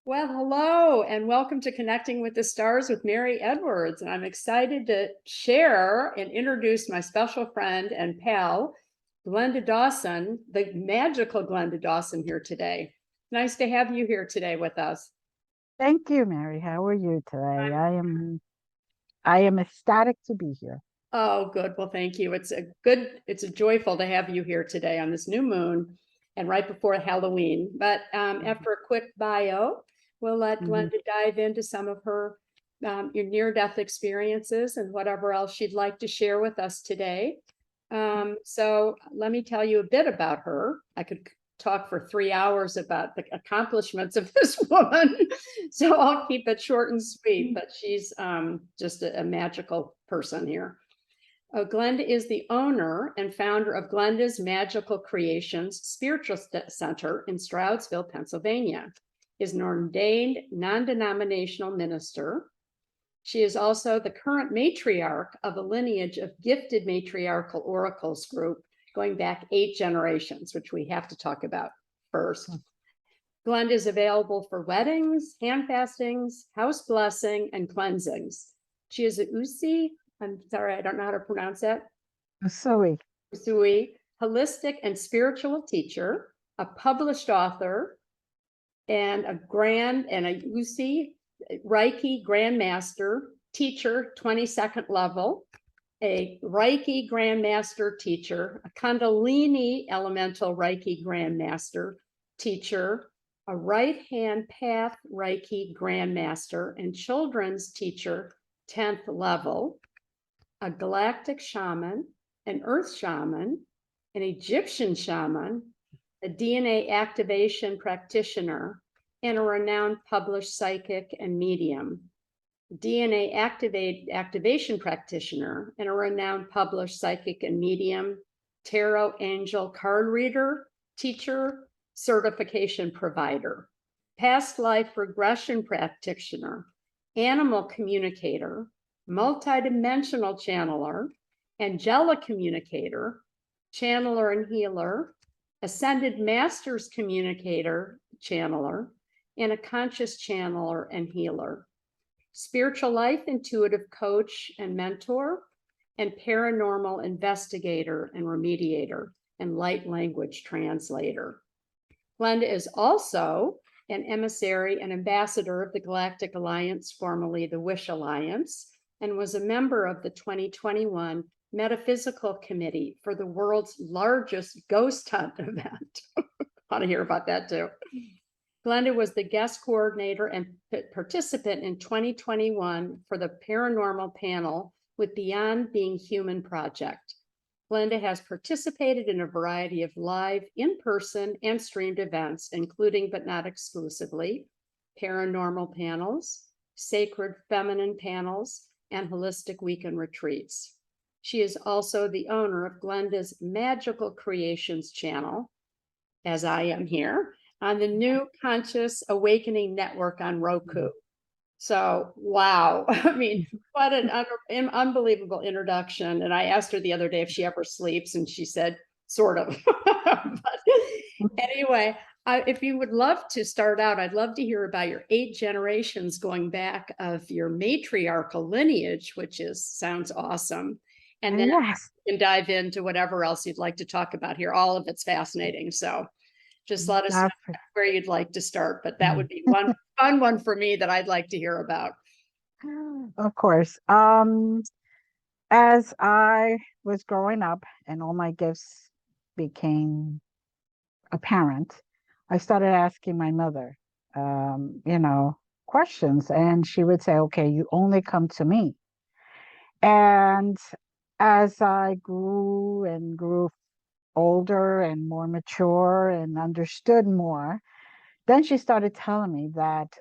Well, hello, and welcome to Connecting with the Stars with Mary Edwards. And I'm excited to share and introduce my special friend and pal, Glenda Dawson, the magical Glenda Dawson, here today. Nice to have you here today with us. Thank you, Mary. How are you today? I am ecstatic to be here. Oh, good. Well, thank you. It's a joyful to have you here today on this new moon and right before Halloween. But after a quick bio, we'll let Mhm. Glenda dive into some of her your near-death experiences and whatever else she'd like to share with us today. So let me tell you a bit about her. I could talk for 3 hours about the accomplishments of this woman. So I'll keep it short and sweet, but she's just a magical person here. Glenda is the owner and founder of Glenda's Magical Creations Spiritual Center in Stroudsville, Pennsylvania. Is an ordained non-denominational minister. She is also the current matriarch of a lineage of gifted matriarchal oracles group going back 8 generations, which we have to talk about first. Glenda is available for weddings, hand fastings, house blessing, and cleansings. She is a Usi, I'm sorry, I don't know how to pronounce that. Sorry. Usui, holistic and spiritual teacher, a published author, and a Usi Reiki Grandmaster teacher, 22nd level, a Reiki Grandmaster teacher, a Kundalini Elemental Reiki Grandmaster teacher, a right hand path Reiki Grandmaster and children's teacher, 10th level, a galactic shaman, an earth shaman, an Egyptian shaman, a DNA activation practitioner, and a renowned published psychic and medium. DNA activation practitioner and a renowned published psychic and medium, tarot angel card reader, teacher, certification provider, past life regression practitioner, animal communicator, multidimensional channeler, angelic communicator, channeler and healer, ascended masters communicator, channeler, and a conscious channeler and healer. Spiritual life intuitive coach and mentor, and paranormal investigator and remediator, and light language translator. Glenda is also an emissary and ambassador of the Galactic Alliance, formerly the Wish Alliance, and was a member of the 2021 Metaphysical Committee for the world's largest ghost hunt event. I want to hear about that too. Glenda was the guest coordinator and participant in 2021 for the paranormal panel with Beyond Being Human Project. Glenda has participated in a variety of live, in-person, and streamed events, including but not exclusively paranormal panels, sacred feminine panels, and holistic weekend retreats. She is also the owner of Glenda's Magical Creations channel, as I am here, on the new Conscious Awakening Network on Roku. So, wow. I mean, what an unbelievable introduction. And I asked her the other day if she ever sleeps, and she said, sort of. But anyway, if you would love to start out, I'd love to hear about your 8 generations going back of your matriarchal lineage, which sounds awesome. And then Yes. you can dive into whatever else you'd like to talk about here. All of it's fascinating. So just let us know where you'd like to start, but that would be one fun one for me that I'd like to hear about. Of course. As I was growing up and all my gifts became apparent, I started asking my mother, questions, and she would say, "Okay, you only come to me." And as I grew and grew older and more mature and understood more, then she started telling me that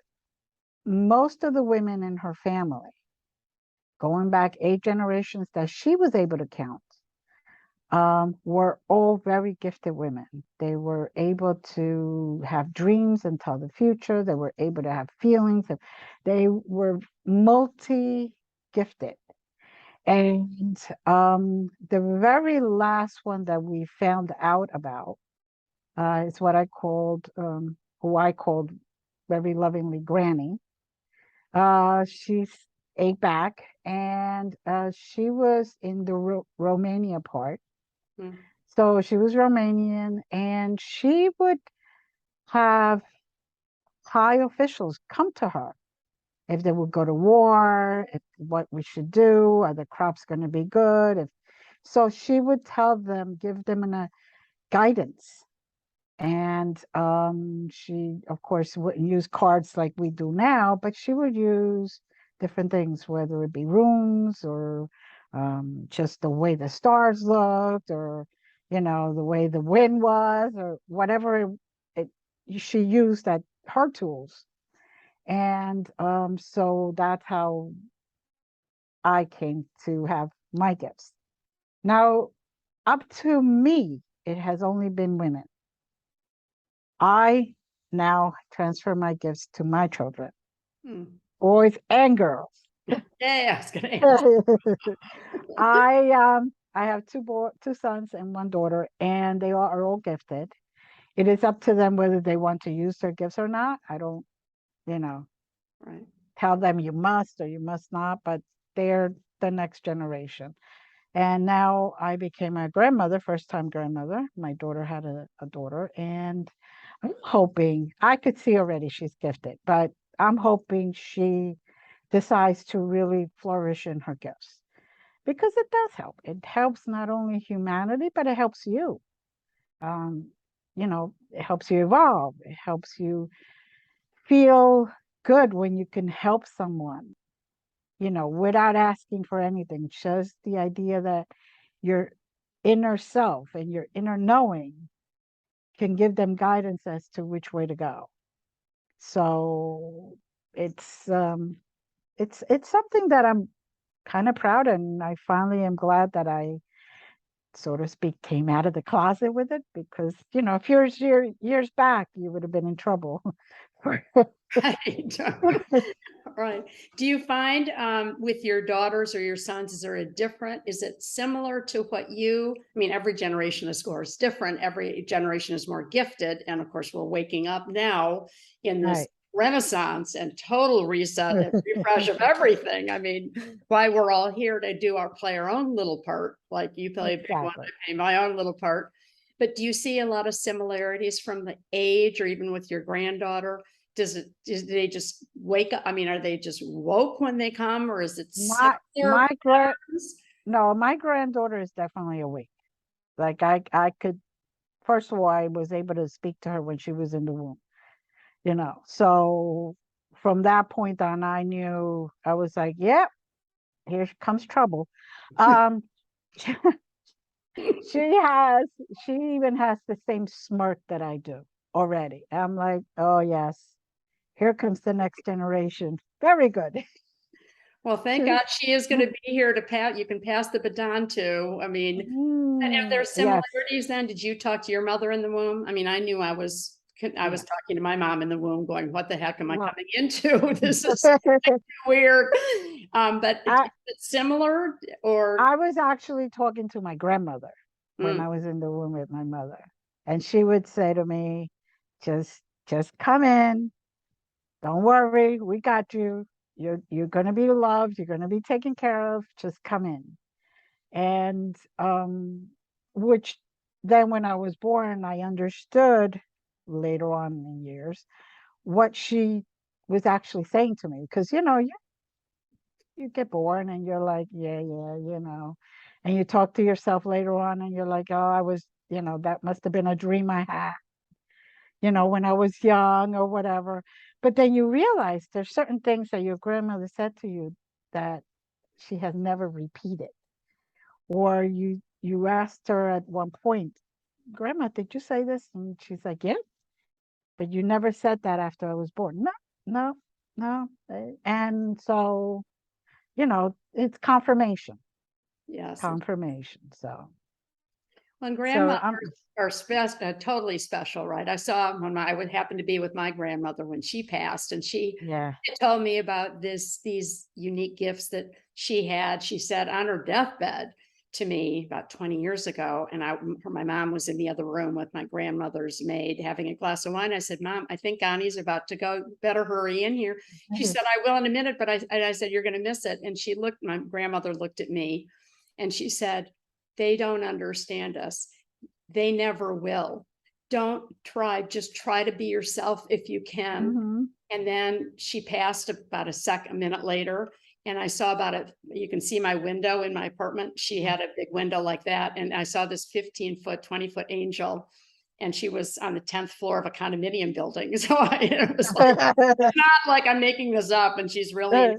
most of the women in her family, going back 8 generations that she was able to count, were all very gifted women. They were able to have dreams and tell the future. They were able to have feelings. They were multi-gifted. And the very last one that we found out about is what who I called very lovingly Granny. She ate back, and she was in the Romania part. Mm. So she was Romanian, and she would have high officials come to her if they would go to war, if what we should do, are the crops going to be good? If so, she would tell them, give them a guidance. And she, of course, wouldn't use cards like we do now, but she would use different things, whether it be runes or just the way the stars looked, or the way the wind was, or whatever she used that her tools. And so that's how I came to have my gifts. Now, up to me, it has only been women. I now transfer my gifts to my children, Mm. boys and girls. Yeah, I was gonna ask. I have two sons and one daughter, and they are all gifted. It is up to them whether they want to use their gifts or not. I don't, you know, Right. tell them you must or you must not, but they're the next generation. And now I became a grandmother, first time grandmother. My daughter had a daughter, and I'm hoping, I could see already she's gifted, but I'm hoping she decides to really flourish in her gifts, because it does help. It helps not only humanity, but it helps you. Um, it helps you evolve. It helps you feel good when you can help someone, without asking for anything. Just the idea that your inner self and your inner knowing can give them guidance as to which way to go. So it's it's something that I'm kind of proud, and I finally am glad that I, so to speak, came out of the closet with it, because if years back, you would have been in trouble. Right. Right. Do you find with your daughters or your sons, is it similar to what I mean, every generation of school is different. Every generation is more gifted. And of course, we're waking up now in this Right. renaissance and total reset and refresh of everything. I mean, why we're all here to play our own little part, like you play a big one, Exactly. I play my own little part. But do you see a lot of similarities from the age or even with your granddaughter? Do they just wake up? I mean, are they just woke when they come, or is it My similar my grand patterns? No, my granddaughter is definitely awake. Like I could, first of all, I was able to speak to her when she was in the womb, So from that point on, I knew, I was like, yep, here comes trouble. Um, she has, she even has the same smirk that I do already. I'm like, oh yes, here comes the next generation. Very good. Well, thank God she is going to be here to you can pass the baton to. I mean, and if there's Yes, similarities, then did you talk to your mother in the womb? I mean, I knew I was yes. talking to my mom in the womb, going, "What the heck am I Well, coming into? This is weird." But I it's similar, or I was actually talking to my grandmother when mm, I was in the room with my mother, and she would say to me, just come in. Don't worry, we got you. You're gonna be loved. You're gonna be taken care of. Just come in." And which then when I was born, I understood later on in years what she was actually saying to me, because you get born and you're like, yeah, yeah, and you talk to yourself later on and you're like, oh, I was, that must have been a dream I had, when I was young or whatever. But then you realize there's certain things that your grandmother said to you that she has never repeated. Or you asked her at one point, Grandma, did you say this? And she's like, yeah, but you never said that after I was born. No, no, no. And so, it's confirmation, yes. confirmation. So, When so grandmothers are totally special, right? I saw when I would happen to be with my grandmother when she passed, and she yeah, told me about these unique gifts that she had. She said on her deathbed to me about 20 years ago. And my mom was in the other room with my grandmother's maid having a glass of wine. I said, Mom, I think Ani's about to go. Better hurry in here. She said, I will in a minute, but I said, you're going to miss it. And my grandmother looked at me and she said, they don't understand us. They never will. Don't try, just try to be yourself if you can. Mhm. And then she passed about a minute later. And I saw about it. You can see my window in my apartment. She had a big window like that. And I saw this 15-foot, 20-foot angel. And she was on the 10th floor of a condominium building. So it was like, it's not like I'm making this up. And she's really,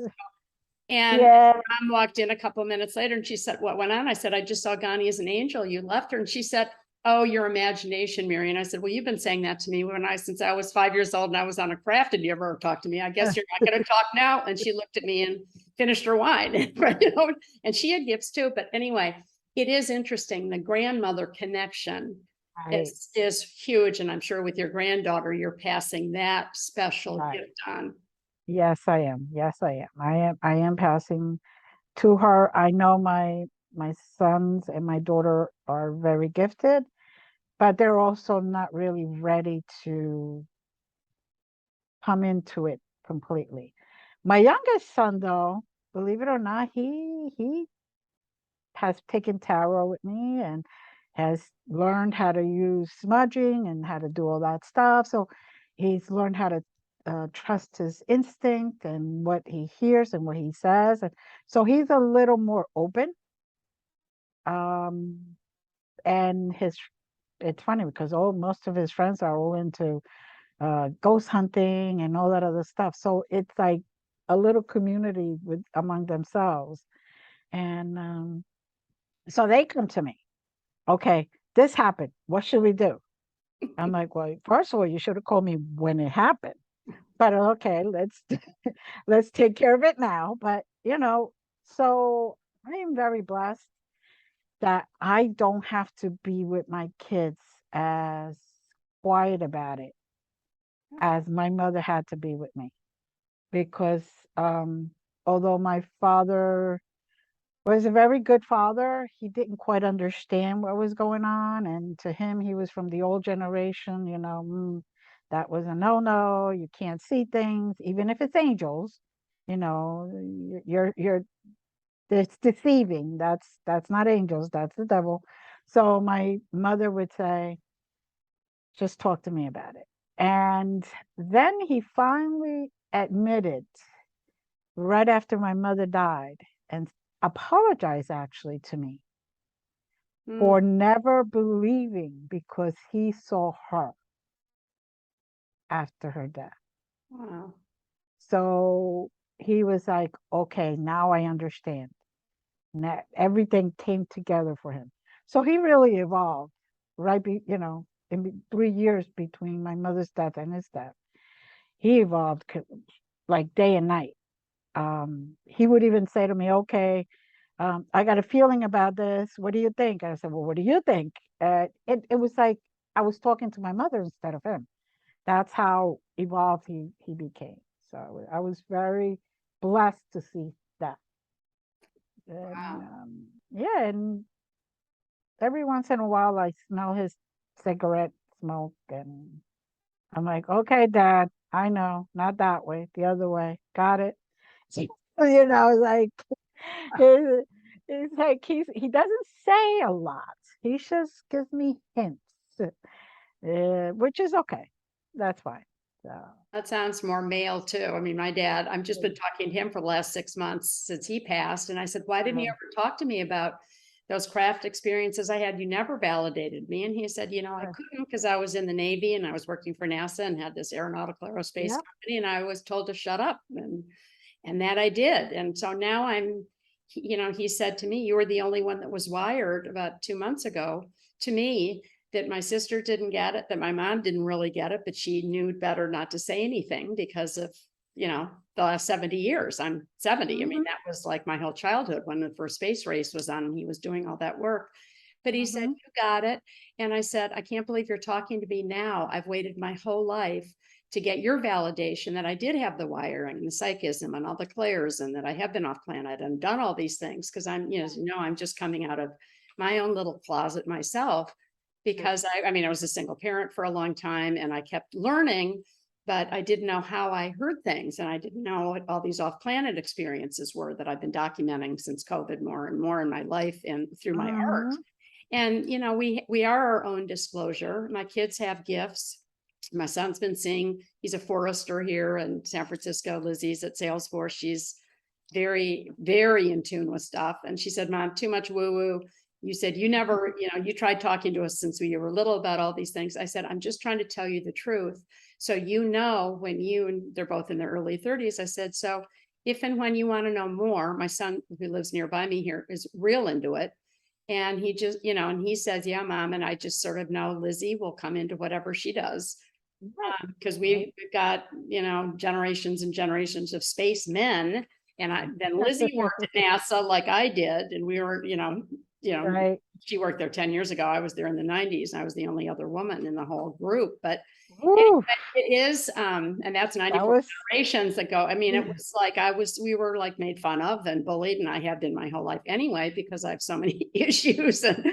and Yeah. Mom walked in a couple of minutes later and she said, what went on? I said, I just saw Gani as an angel. You left her. And she said, oh, your imagination, Mary. And I said, well, you've been saying that to me since I was 5 years old and I was on a craft and you ever talked to me. I guess you're not going to talk now. And she looked at me and finished her wine, you know, and she had gifts too. But anyway, it is interesting. The grandmother connection Right. is huge. And I'm sure with your granddaughter, you're passing that special Right. gift on. Yes, I am. Yes, I am. I am passing to her. I know my sons and my daughter are very gifted, but they're also not really ready to come into it completely. My youngest son, though, believe it or not, he has taken tarot with me and has learned how to use smudging and how to do all that stuff. So he's learned how to trust his instinct and what he hears and what he says. And so he's a little more open. Um, and it's funny because most of his friends are all into ghost hunting and all that other stuff. So it's like a little community among themselves. And so they come to me. Okay, this happened. What should we do? I'm like, well, first of all, you should have called me when it happened. But okay, let's take care of it now. But so I am very blessed that I don't have to be with my kids as quiet about it as my mother had to be with me. Because although my father was a very good father, he didn't quite understand what was going on. And to him, he was from the old generation, that was a no-no. You can't see things, even if it's angels, you know, you're it's deceiving. That's not angels, that's the devil. So my mother would say, just talk to me about it. And then he finally admitted right after my mother died and apologized actually to me for never believing because he saw her after her death. Wow. So he was like, okay, now I understand. Now everything came together for him. So he really evolved, right? In 3 years between my mother's death and his death, he evolved like day and night. He would even say to me, okay, I got a feeling about this. What do you think? I said, well, what do you think? It was like I was talking to my mother instead of him. That's how evolved he became. So I was very blessed to see that. And Wow. yeah, and every once in a while I smell his cigarette smoke and I'm like, okay, Dad, I know, not that way, the other way. Got it. Like It's, it's like he doesn't say a lot. He just gives me hints, which is okay. That's fine. So, That sounds more male too. I mean, my dad, I've just been talking to him for the last 6 months since he passed. And I said, why didn't you ever talk to me about those craft experiences I had? You never validated me. And he said, I couldn't because I was in the Navy and I was working for NASA and had this aeronautical aerospace yeah. company. And I was told to shut up. And that I did. And so now he said to me, you were the only one that was wired about 2 months ago to me, that my sister didn't get it, that my mom didn't really get it, but she knew better not to say anything because of, the last 70 years. I'm 70. I mean, that was like my whole childhood when the first space race was on and he was doing all that work. But he said, Mhm. you got it. And I said, I can't believe you're talking to me now. I've waited my whole life to get your validation that I did have the wiring and the psychism and all the clairs and that I have been off planet and done all these things. Cause I'm, as you know, I'm just coming out of my own little closet myself because I mean, I was a single parent for a long time and I kept learning, but I didn't know how I heard things. And I didn't know what all these off planet experiences were that I've been documenting since COVID more and more in my life and through my art. Mhm. And we are our own disclosure. My kids have gifts. My son's been seeing, he's a forester here in San Francisco. Lizzie's at Salesforce. She's very, very in tune with stuff. And she said, Mom, too much woo-woo. You said you never, you tried talking to us since we were little about all these things. I said, I'm just trying to tell you the truth. So when and they're both in their early 30s, I said, so if and when you want to know more, my son who lives nearby me here is real into it. And he just, and he says, yeah, Mom. And I just sort of know Lizzie will come into whatever she does. Because we've got, generations and generations of space men. And then Lizzie worked at NASA like I did. And we were, Right. she worked there 10 years ago. I was there in the 90s. And I was the only other woman in the whole group. But anyway, Woo, it is, and that's that 94 was generations that go. I mean, it was like we were like made fun of and bullied, and I have been my whole life anyway, because I have so many issues and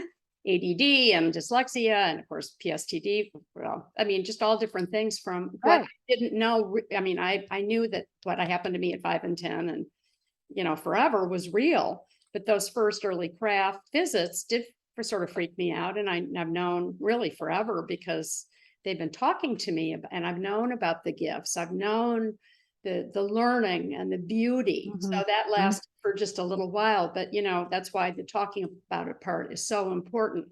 ADD and dyslexia, and of course, PSTD. Well, I mean, just all different things from what right. I didn't know. I mean, I knew that what happened to me at 5 and 10 and, forever was real. But those first early craft visits did sort of freak me out. And I've known really forever because they've been talking to me and I've known about the gifts. I've known the learning and the beauty. Mhm. So that Mhm. lasted for just a little while, but that's why the talking about it part is so important.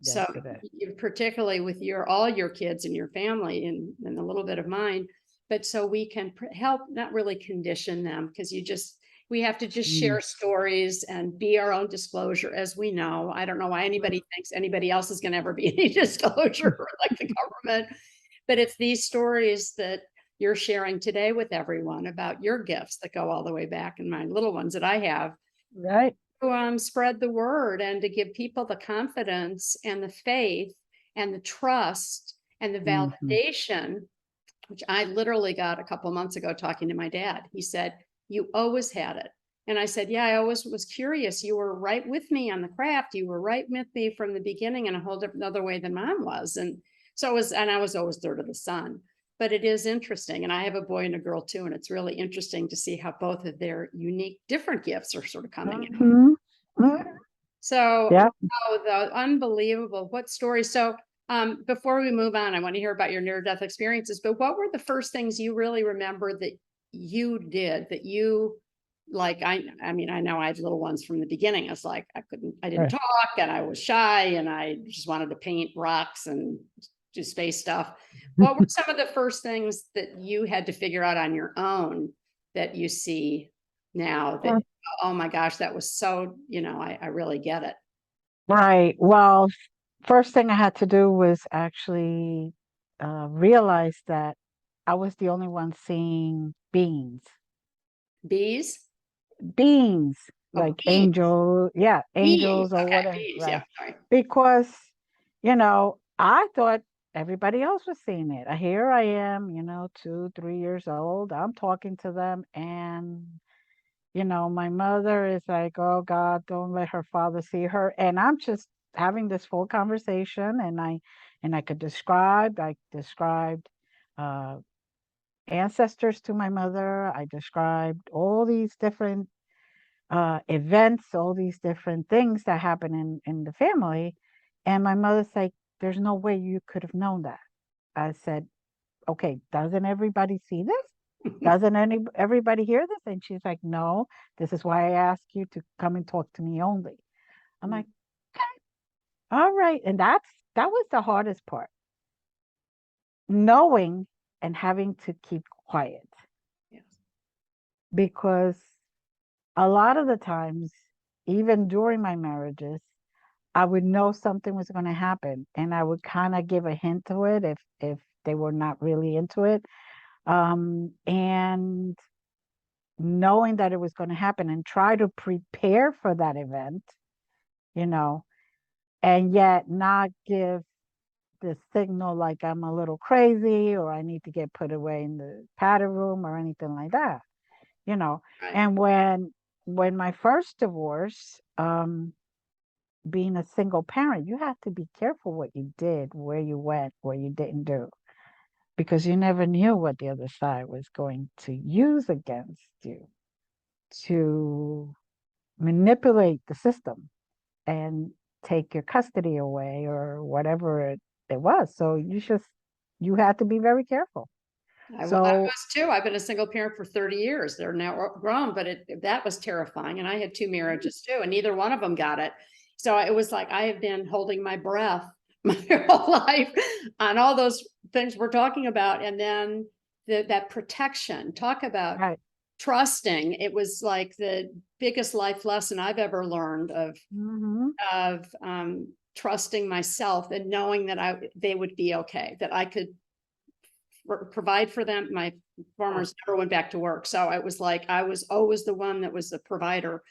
Yes, So it is. particularly with all your kids and your family and a little bit of mine, but so we can help, not really condition them, because we have to just Mm. share stories and be our own disclosure, as we know. I don't know why anybody thinks anybody else is going to ever be any disclosure like the government, but it's these stories that you're sharing today with everyone about your gifts that go all the way back, and my little ones that I have, Right. to spread the word and to give people the confidence and the faith and the trust and the Mhm. validation, which I literally got a couple months ago talking to my dad. He said, you always had it. And I said, yeah, I always was curious. You were right with me on the craft. You were right with me from the beginning in a whole different other way than Mom was. And so I was always third of the son. But it is interesting. And I have a boy and a girl too. And it's really interesting to see how both of their unique, different gifts are sort of coming in. Mhm. Mhm. So, Yeah. wow, the unbelievable, what story. So, before we move on, I want to hear about your near-death experiences, but what were the first things you really remember that you did that you like? I mean, I know I had little ones from the beginning. It's like I didn't Right. talk and I was shy and I just wanted to paint rocks and do space stuff. What were some of the first things that you had to figure out on your own that you see now that, oh my gosh, that was so, I really get it. Right. Well, first thing I had to do was actually realize that I was the only one seeing beings. Bees? Beings, Oh, like bees. Bees. angels or Okay, whatever, bees. right? Yeah, sorry. Because, I thought everybody else was seeing it. Here I am, 2, 3 years old. I'm talking to them, and my mother is like, "Oh God, don't let her father see her." And I'm just having this full conversation, and I could I described uh, ancestors to my mother. I described all these different events, all these different things that happen in the family. And my mother's like, "There's no way you could have known that." I said, "Okay, doesn't everybody see this? Doesn't everybody hear this?" And she's like, "No, this is why I asked you to come and talk to me only." I'm like, "Okay, all right." And that was the hardest part, knowing and having to keep quiet, Yes. because a lot of the times, even during my marriages, I would know something was going to happen, and I would kind of give a hint to it if they were not really into it. And knowing that it was going to happen and try to prepare for that event, you know, and yet not give the signal like I'm a little crazy or I need to get put away in the padded room or anything like that, you know. Right. And when my first divorce, being a single parent, you have to be careful what you did, where you went, what you didn't do, because you never knew what the other side was going to use against you to manipulate the system and take your custody away or whatever it was. So you had to be very careful. I So was too. I've been a single parent for 30 years. They're now grown, but that was terrifying. And I had two marriages too, and neither one of them got it. So it was like I have been holding my breath my whole life on all those things we're talking about. And then that protection, talk about right. trusting. It was like the biggest life lesson I've ever learned Hmm. of trusting myself and knowing that they would be okay, that I could provide for them. My farmers never went back to work. So it was like I was always the one that was the provider.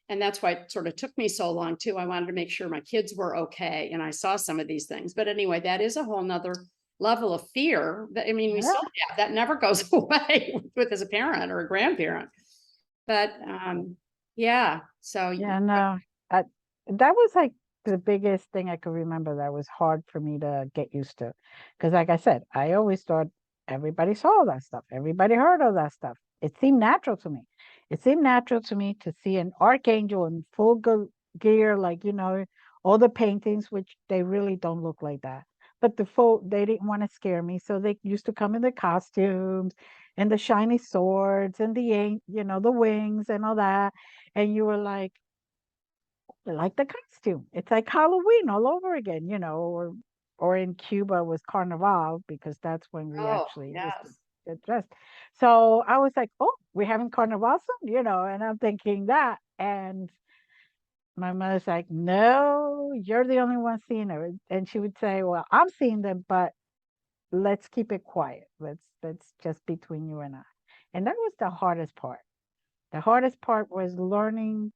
And that's why it sort of took me so long too. I wanted to make sure my kids were okay. And I saw some of these things. But anyway, that is a whole nother level of fear that, I mean, we Yeah. still have that, never goes away with as a parent or a grandparent. But yeah. So Yeah, no, I, that was like the biggest thing I could remember that was hard for me to get used to. Because, like I said, I always thought everybody saw that stuff, everybody heard of that stuff. It seemed natural to me. It seemed natural to me to see an archangel in full gear, like, all the paintings, which they really don't look like that. But they didn't want to scare me. So they used to come in the costumes and the shiny swords and the wings and all that, and you were like the costume. It's like Halloween all over again, or in Cuba was Carnival because that's when we oh actually used to yes. get dressed. So I was like, oh, we're having Carnival soon, and I'm thinking that. And my mother's like, no, you're the only one seeing it. And she would say, well, I'm seeing them, but let's keep it quiet. Let's just between you and I. And that was the hardest part. The hardest part was learning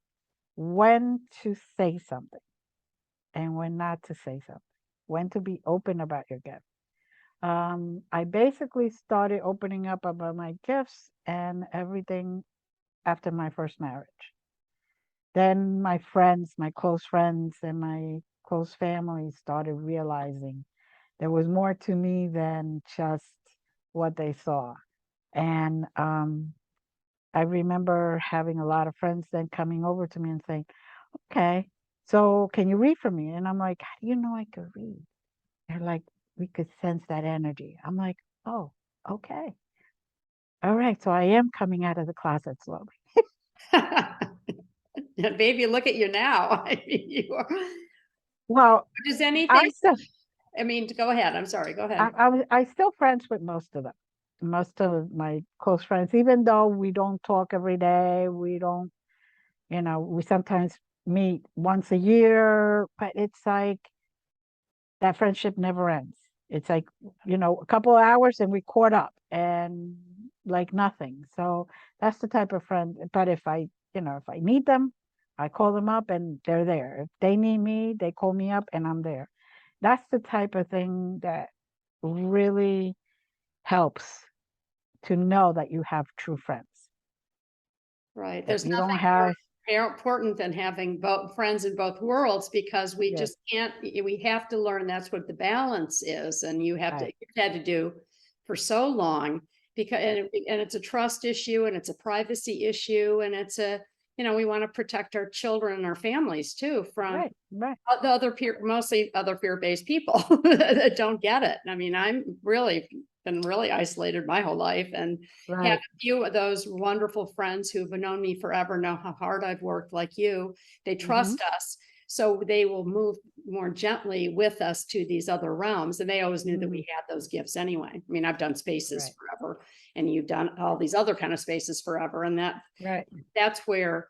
when to say something and when not to say something, when to be open about your gift. I basically started opening up about my gifts and everything after my first marriage. Then my friends, my close friends, and my close family started realizing there was more to me than just what they saw. And I remember having a lot of friends then coming over to me and saying, okay, so can you read for me? And I'm like, how do you know I could read? They're like, we could sense that energy. I'm like, oh, okay. All right. So I am coming out of the closet slowly. Baby, look at you now. I mean, you are, Well, does I anything, still, I mean, go ahead. I'm sorry. Go ahead. I still friends with most of them, most of my close friends, even though we don't talk every day. We don't, we sometimes meet once a year, but it's like that friendship never ends. It's like, a couple of hours and we caught up and like nothing. So that's the type of friend. But if I need them, I call them up and they're there. If they need me, they call me up and I'm there. That's the type of thing that really helps to know that you have true friends, Right. that There's you don't nothing have, more important than having both friends in both worlds because we yes, just can't, we have to learn that's what the balance is. And right, you've had to do for so long because, right, and it's a trust issue and it's a privacy issue. And we want to protect our children and our families too from right, right, the other mostly other fear-based people that don't get it. I mean, I'm really been really isolated my whole life and have right. a few of those wonderful friends who've known me forever, know how hard I've worked like you. They Hmm. trust us. So they will move more gently with us to these other realms. And they always knew that Hmm. we had those gifts anyway. I mean, I've done spaces Right, forever and you've done all these other kind of spaces forever. And right. that's where,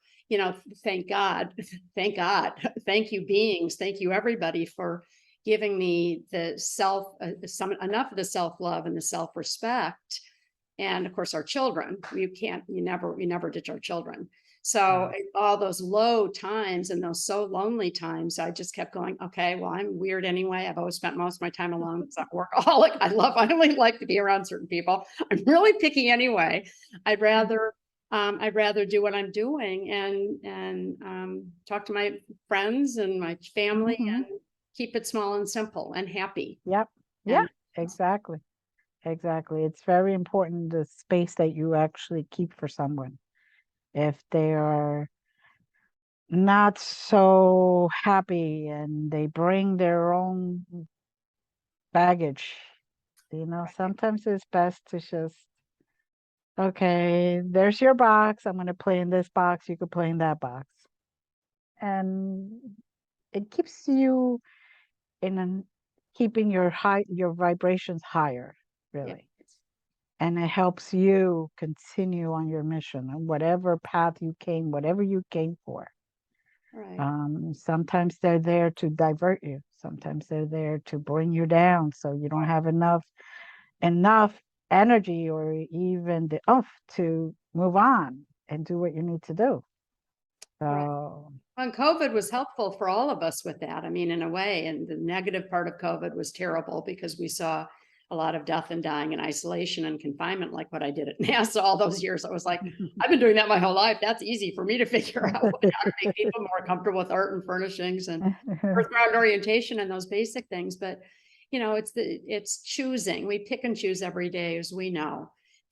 thank God, thank God, thank you beings, thank you everybody for giving me the enough of the self-love and the self-respect. And of course, our children, you never ditch our children. So all those low times and those so lonely times, I just kept going, okay, well, I'm weird anyway. I've always spent most of my time alone because I'm a workaholic. I only like to be around certain people. I'm really picky anyway. I'd rather do what I'm doing and talk to my friends and my family and keep it small and simple and happy. Yep. Yeah, exactly. Exactly. It's very important the space that you actually keep for someone. If they are not so happy and they bring their own baggage, sometimes it's best to just, okay, there's your box. I'm going to play in this box. You could play in that box. And it keeps you keeping your vibrations higher, really. And it helps you continue on your mission and whatever you came for. Right. Sometimes they're there to divert you. Sometimes they're there to bring you down so you don't have enough energy or even the oomph to move on and do what you need to do. Right. So And COVID was helpful for all of us with that. I mean, in a way, and the negative part of COVID was terrible because we saw a lot of death and dying and isolation and confinement, like what I did at NASA all those years. I was like, I've been doing that my whole life. That's easy for me to figure out how to make people more comfortable with art and furnishings and earth-ground orientation and those basic things. But it's choosing. We pick and choose every day, as we know.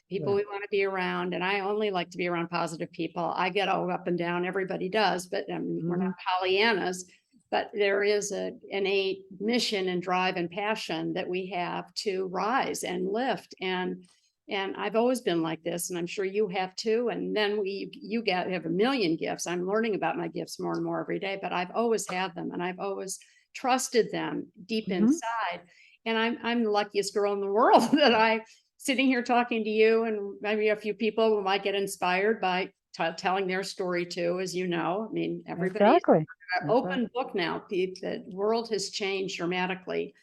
People we want to be around, and I only like to be around positive people. I get all up and down, everybody does, but we're not Pollyannas. But there is an innate mission and drive and passion that we have to rise and lift. And I've always been like this, and I'm sure you have too. And then you have a million gifts. I'm learning about my gifts more and more every day, but I've always had them, and I've always trusted them deep inside. And I'm the luckiest girl in the world that I sitting here talking to you, and maybe a few people who might get inspired by telling their story too, as you know. I mean, everybody's an open book now. The world has changed dramatically.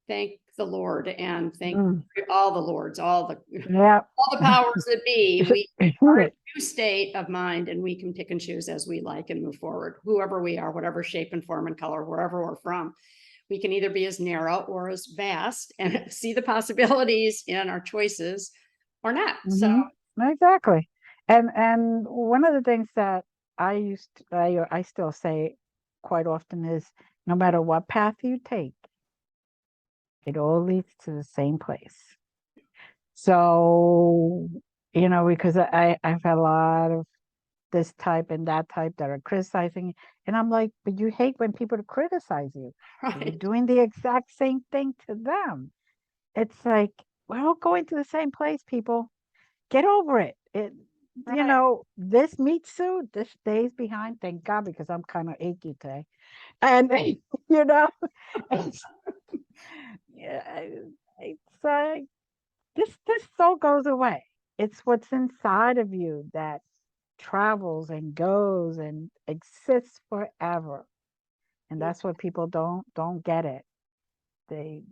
Thank the Lord, and thank all the Lords, all the powers that be. We are in a new state of mind, and we can pick and choose as we like and move forward, whoever we are, whatever shape and form and color, wherever we're from. We can either be as narrow or as vast and see the possibilities in our choices or not. So exactly. And one of the things that I still say quite often is no matter what path you take, it all leads to the same place. So, because I've had a lot of this type and that type that are criticizing. And I'm like, but you hate when people criticize you. right. You're doing the exact same thing to them. It's like, we're all going to the same place, people. Get over it. This meat suit, this stays behind. Thank God, because I'm kind of achy today. And, it's, yeah, it's this soul goes away. It's what's inside of you that travels and goes and exists forever. And that's what people don't get it. They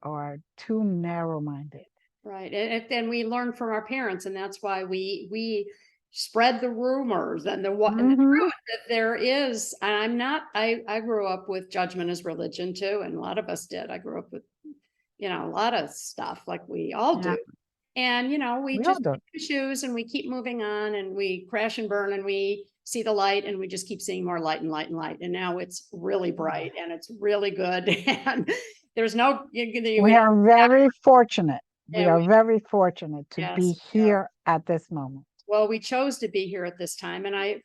are too narrow-minded. Right. And we learn from our parents, and that's why we spread the rumors and the truth that there is. And I grew up with judgment as religion too, and a lot of us did. I grew up with a lot of stuff like we all do. And we just choose and we keep moving on, and we crash and burn, and we see the light, and we just keep seeing more light and light and light. And now it's really bright and it's really good. And there's no we are very fortunate. We are very fortunate to be here at this moment. Well, we chose to be here at this time, and I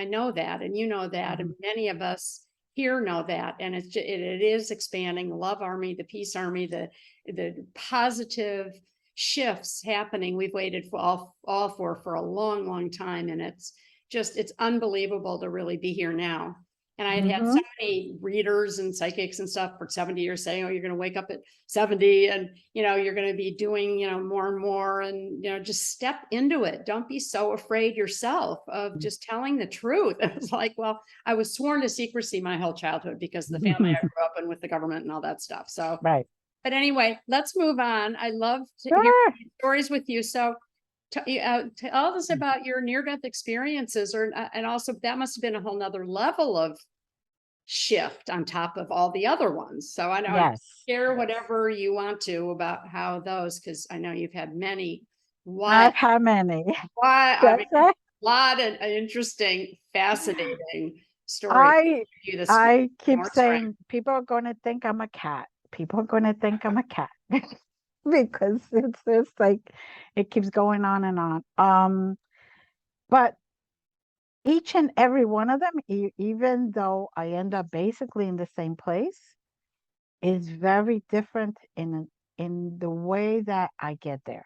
know that, and you know that, and many of us here know that, and it is expanding. The Love Army, the Peace Army, the positive shifts happening. We've waited for all for a long, long time, and it's unbelievable to really be here now. And I had so many readers and psychics and stuff for 70 years saying, oh, you're going to wake up at 70 and, you're going to be doing, more and more, and, just step into it. Don't be so afraid yourself of just telling the truth. It was like, well, I was sworn to secrecy my whole childhood because of the family I grew up in with the government and all that stuff. So, but anyway, let's move on. I love to hear stories with you. So tell us about your near-death experiences, or and also that must have been a whole nother level of shift on top of all the other ones. So I know, Yes. share whatever you want to about how those, because I know you've had many. Not how many. Why? I mean, That's right. a lot of interesting, fascinating stories. I You the I keep more strength. saying people are going to think I'm a cat. People are going to think I'm a cat because it's just like it keeps going on and on. But each and every one of them, even though I end up basically in the same place, is very different in the way that I get there.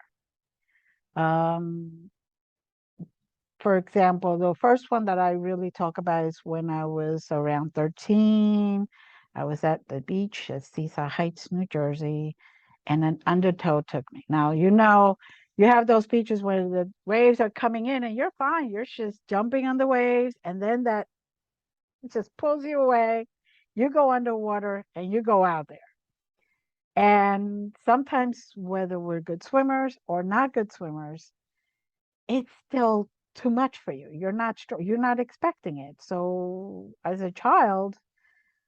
Um, for example, the first one that I really talk about is when I was around 13. I was at the beach at Seaside Heights, New Jersey, and an undertow took me. Now, you have those beaches where the waves are coming in and you're fine. You're just jumping on the waves, and then that just pulls you away. You go underwater and you go out there. And sometimes, whether we're good swimmers or not good swimmers, it's still too much for you. You're not expecting it. So as a child,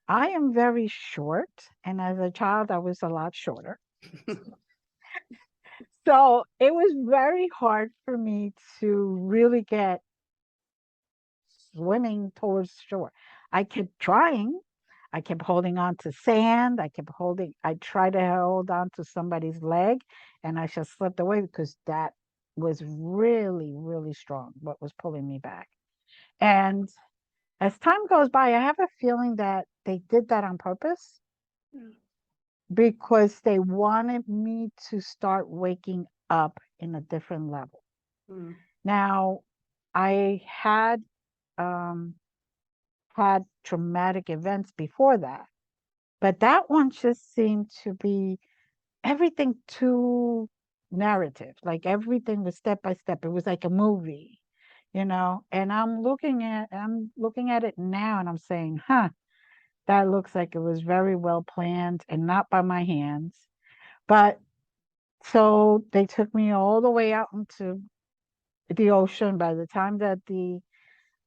I am very short, and as a child, I was a lot shorter. So it was very hard for me to really get swimming towards shore. I kept trying. I kept holding on to sand. I tried to hold on to somebody's leg, and I just slipped away because that was really, really strong, what was pulling me back. And as time goes by, I have a feeling that they did that on purpose Mm, because they wanted me to start waking up in a different level. mm, Now, I um, had traumatic events before that, but that one just seemed to be everything too narrative. Like everything was step by step. It was like a movie, And I'm looking at it now, and I'm saying, huh, that looks like it was very well planned and not by my hands. But so they took me all the way out into the ocean. By the time that the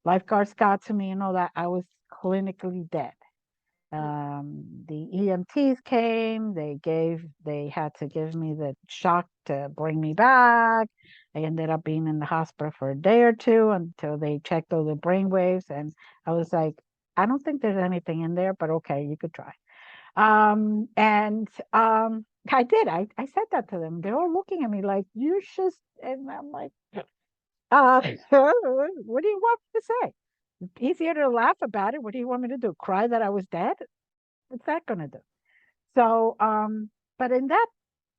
lifeguards got to me and all that, I was clinically dead. The EMTs came, they had to give me the shock to bring me back. I ended up being in the hospital for a day or two until they checked all the brain waves. And I was like, I don't think there's anything in there, but okay, you could try. And I did. I said that to them. They're all looking at me like, you just, and I'm like, what do you want me to say? Easier to laugh about it. What do you want me to do? Cry that I was dead? What's that going to do? So, but in that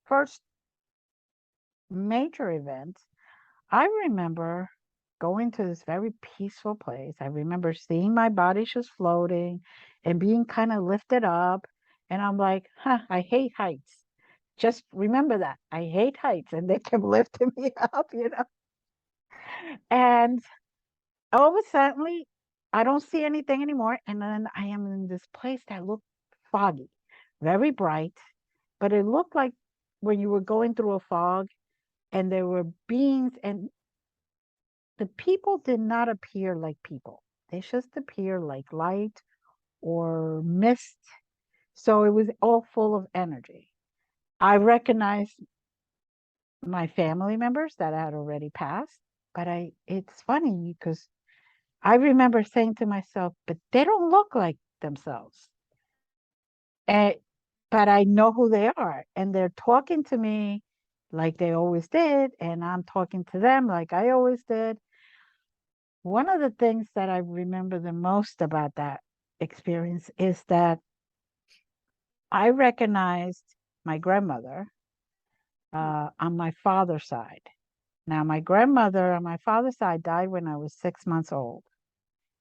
first major event, I remember going to this very peaceful place. I remember seeing my body just floating and being kind of lifted up. And I'm like, huh, I hate heights. Just remember that. I hate heights. And they kept lifting me up. And all of a sudden, I don't see anything anymore. And then I am in this place that looked foggy, very bright, but it looked like when you were going through a fog and there were beings, and the people did not appear like people. They just appear like light or mist. So it was all full of energy. I recognized my family members that had already passed, but it's funny because I remember saying to myself, but they don't look like themselves. And, but I know who they are, and they're talking to me like they always did, and I'm talking to them like I always did. One of the things that I remember the most about that experience is that I recognized my grandmother on my father's side. Now, my grandmother on my father's side died when I was 6 months old.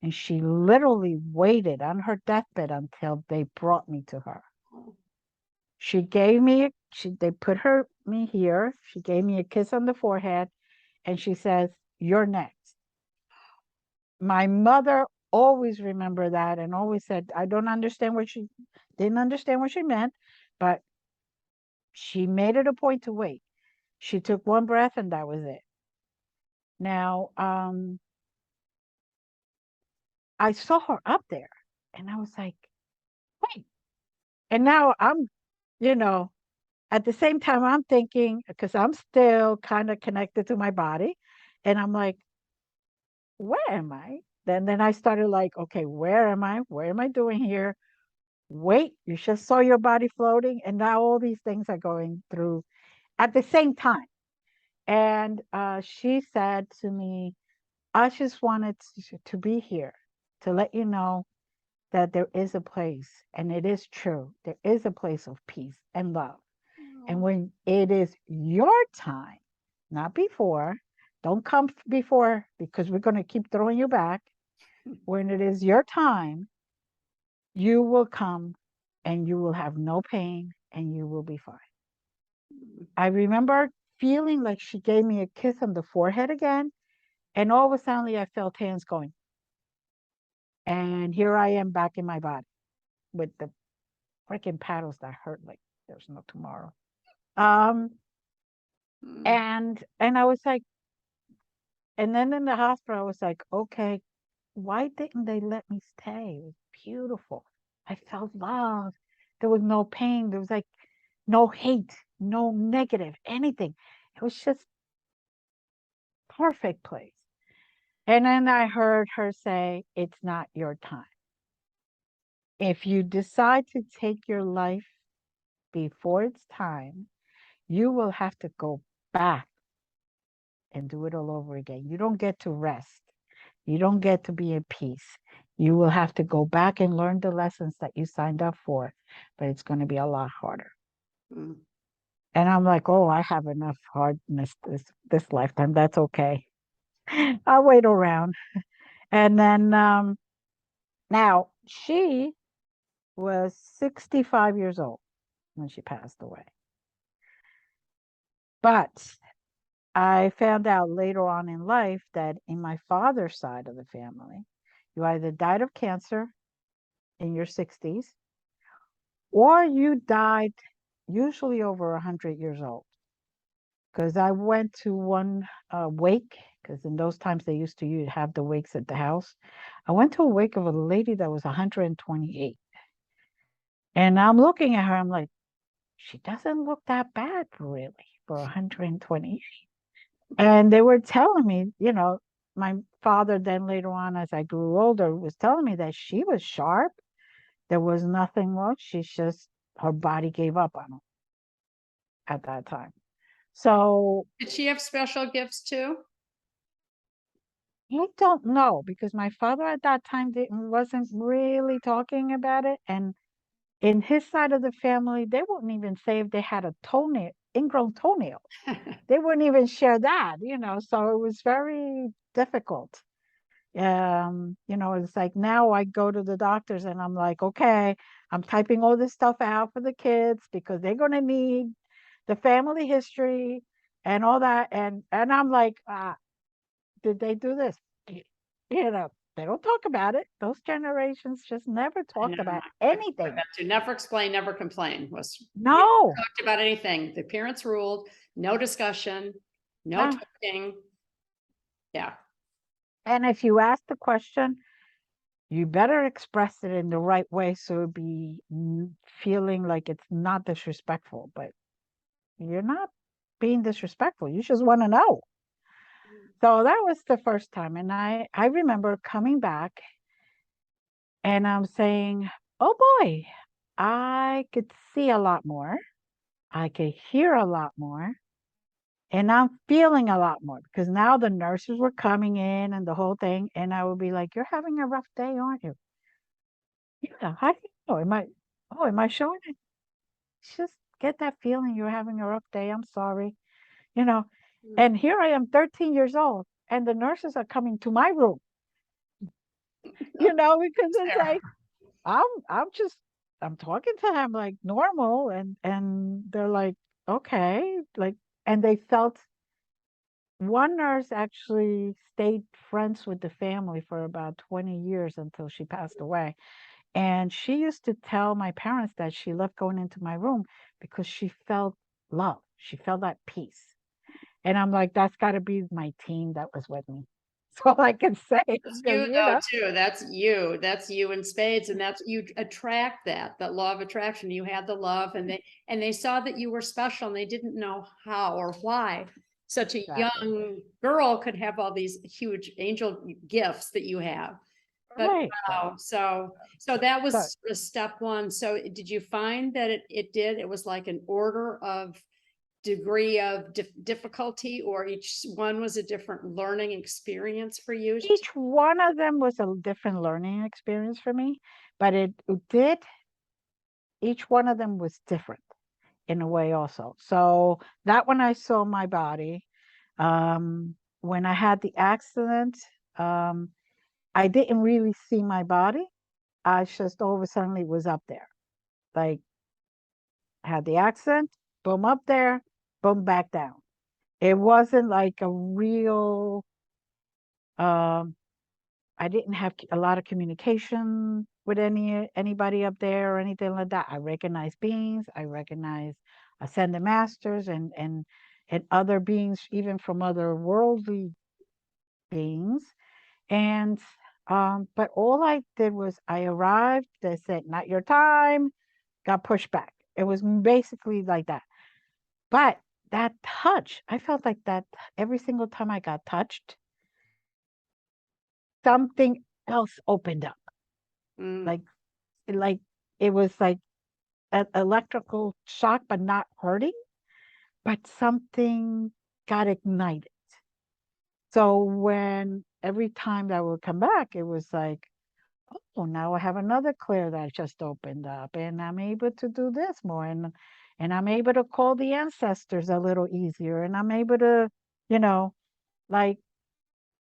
And she literally waited on her deathbed until they brought me to her. She gave me, they put me here. She gave me a kiss on the forehead, and she says, "You're next." My mother always remembered that and always said, I don't understand what she didn't understand what she meant, but she made it a point to wait. She took one breath and that was it. Now, I saw her up there and I was like, wait. And now I'm, you know, at the same time, I'm thinking, because I'm still kind of connected to my body. And I'm like, where am I? Then I started like, okay, where am I? What am I doing here? Wait, you just saw your body floating. And now all these things are going through at the same time. And she said to me, I just wanted to be here to let you know that there is a place, and it is true. There is a place of peace and love. And when it is your time, not before, don't come before because we're going to keep throwing you back. When it is your time, you will come and you will have no pain and you will be fine. I remember feeling like she gave me a kiss on the forehead again. And all of a sudden, I felt hands going. And here I am back in my body with the freaking paddles that hurt like there's no tomorrow. Um, Mm. and I was like, and then in the hospital, I was like, okay, why didn't they let me stay? It was beautiful. I felt love. There was no pain. There was like no hate, no negative, anything. It was just perfect place. And then I heard her say, it's not your time. If you decide to take your life before it's time, you will have to go back and do it all over again. You don't get to rest. You don't get to be in peace. You will have to go back and learn the lessons that you signed up for, but it's going to be a lot harder. Mm. And I'm like, oh, I have enough hardness this lifetime. That's okay. I'll wait around. And then now she was 65 years old when she passed away. But I found out later on in life that in my father's side of the family, you either died of cancer in your 60s or you died usually over 100 years old. Because I went to one wake, because in those times they used to have the wakes at the house. I went to a wake of a lady that was 128. And I'm looking at her, I'm like, she doesn't look that bad really for 120. And they were telling me, my father then later on, as I grew older, was telling me that she was sharp. There was nothing wrong. She's just, her body gave up on her at that time. So Did she have special gifts too? I don't know because my father at that time wasn't really talking about it. And in his side of the family, they wouldn't even say if they had a toenail, ingrown toenail. They wouldn't even share that, so it was very difficult. It's like now I go to the doctors and I'm like, okay, I'm typing all this stuff out for the kids because they're gonna need the family history and all that. And I'm like, did they do this? They don't talk about it. Those generations just never I talk know. about I feel like anything. that too. Never explain, never complain was we never No. talked about anything. The parents ruled, no discussion, no Yeah. talking. Yeah. And if you ask the question, you better express it in the right way so it be feeling like it's not disrespectful, but you're not being disrespectful. You just want to know. So that was the first time. And I remember coming back and I'm saying, oh boy, I could see a lot more. I could hear a lot more. And I'm feeling a lot more because now the nurses were coming in and the whole thing. And I would be like, you're having a rough day, aren't you? Yeah. How do you know? Am I showing it? Just get that feeling you're having a rough day. I'm sorry. You know, Mm. and here I am 13 years old and the nurses are coming to my room, because it's Fair. like I'm talking to him like normal and they're like, okay, like, and they felt one nurse actually stayed friends with the family for about 20 years until she passed away. And she used to tell my parents that she loved going into my room because she felt love. She felt that peace. And I'm like, that's got to be my team that was with me. That's all I can say. That's Because, you though, too. That's you. That's you in spades. And that's, you attract that law of attraction. You had the love and they saw that you were special and they didn't know how or why such a exactly. young girl could have all these huge angel gifts that you have. But Right. wow, so that So was sort of step one. So did you find that it was like an order of degree of difficulty, or each one was a different learning experience for you? each one of them was a different learning experience for me, but it did, each one of them was different in a way also. So that when I saw my body, when I had the accident, um, I didn't really see my body. I just all of a sudden it was up there. Like had the accident, boom up there, boom back down. It wasn't like a real um I didn't have a lot of communication with anybody up there or anything like that. I recognized beings, I recognized ascended masters and other beings, even from other worldly beings. And but all I did was I arrived, they said, not your time, got pushed back. It was basically like that. But that touch, I felt like that every single time I got touched, something else opened up. Mm, Like it was like an electrical shock, but not hurting, but something got ignited. So when every time that would come back, it was like, oh, now I have another clear that just opened up, and I'm able to do this more, and I'm able to call the ancestors a little easier, and I'm able to, you know, like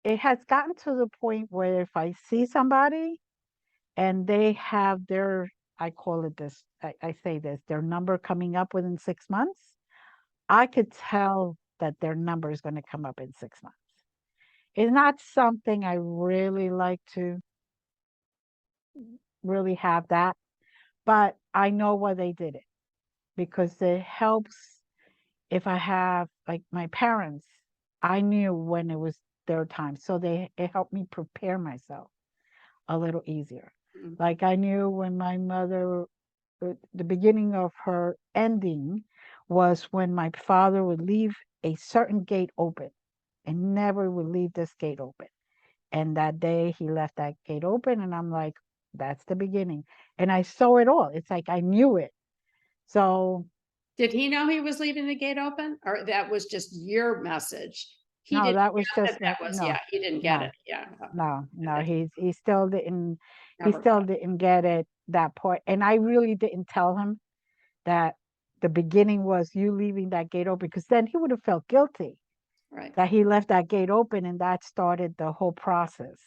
it has gotten to the point where if I see somebody and they have their, I call it this, I say this, their number coming up within 6 months, I could tell that their number is going to come up in 6 months. It's not something I really like to really have that, but I know why they did it because it helps if I have like my parents, I knew when it was their time. So it helped me prepare myself a little easier. mm, Like I knew when my mother, the beginning of her ending was when my father would leave a certain gate open and never would leave this gate open. And that day he left that gate open, and I'm like, that's the beginning. And I saw it all. It's like I knew it. So did he know he was leaving the gate open, or that was just your message? He no, didn't that was get just that was, yeah, no, he didn't get it. no, Yeah. no. That He never still got didn't get it that point. And I really didn't tell him that the beginning was you leaving that gate open because then he would have felt guilty it. Right. that he left that gate open and that started the whole process.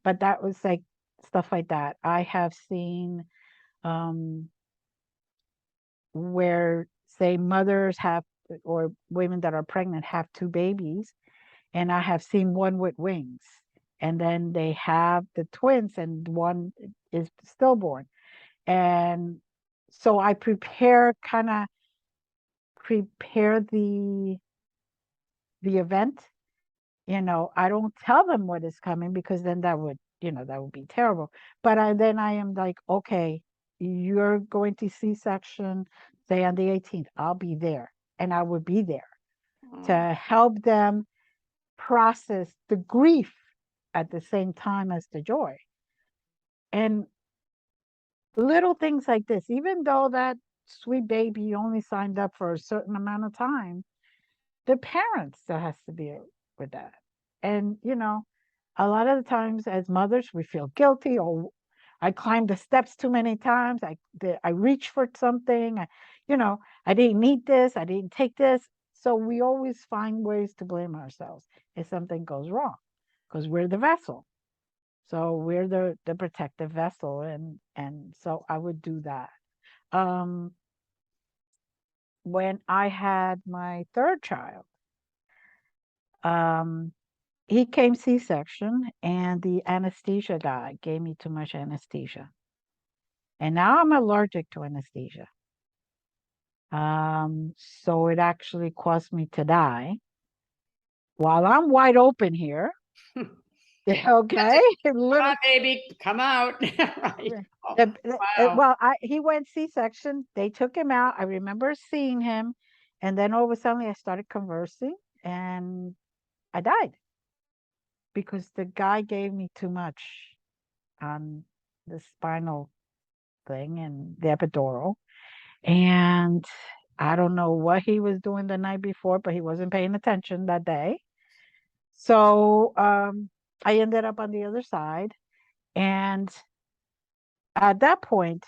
But that was like stuff like that. I have seen um, where, say, mothers have or women that are pregnant have two babies, and I have seen one with wings, and then they have the twins, and one is stillborn. And so I kind of prepare the event. I don't tell them what is coming because then that would be terrible. But then I am like, okay, you're going to C-section, say on the 18th, I'll be there. And I would be there Oh, to help them process the grief at the same time as the joy. And little things like this, even though that sweet baby only signed up for a certain amount of time, the parent still has to be with that. And, a lot of the times as mothers, we feel guilty or I climbed the steps too many times. I reached for something. I didn't need this. I didn't take this. So we always find ways to blame ourselves if something goes wrong because we're the vessel. So we're the protective vessel. And so I would do that. Um, when I had my third child, um, he came C-section, and the anesthesia guy gave me too much anesthesia. And now I'm allergic to anesthesia. So it actually caused me to die. while I'm wide open here, okay, Come little on, baby, come out. Right. Oh, wow. well, he went C-section. They took him out. I remember seeing him, and then all of a sudden I started conversing, and I died because the guy gave me too much on the spinal thing and the epidural, and I don't know what he was doing the night before, but he wasn't paying attention that day. So I ended up on the other side, and at that point,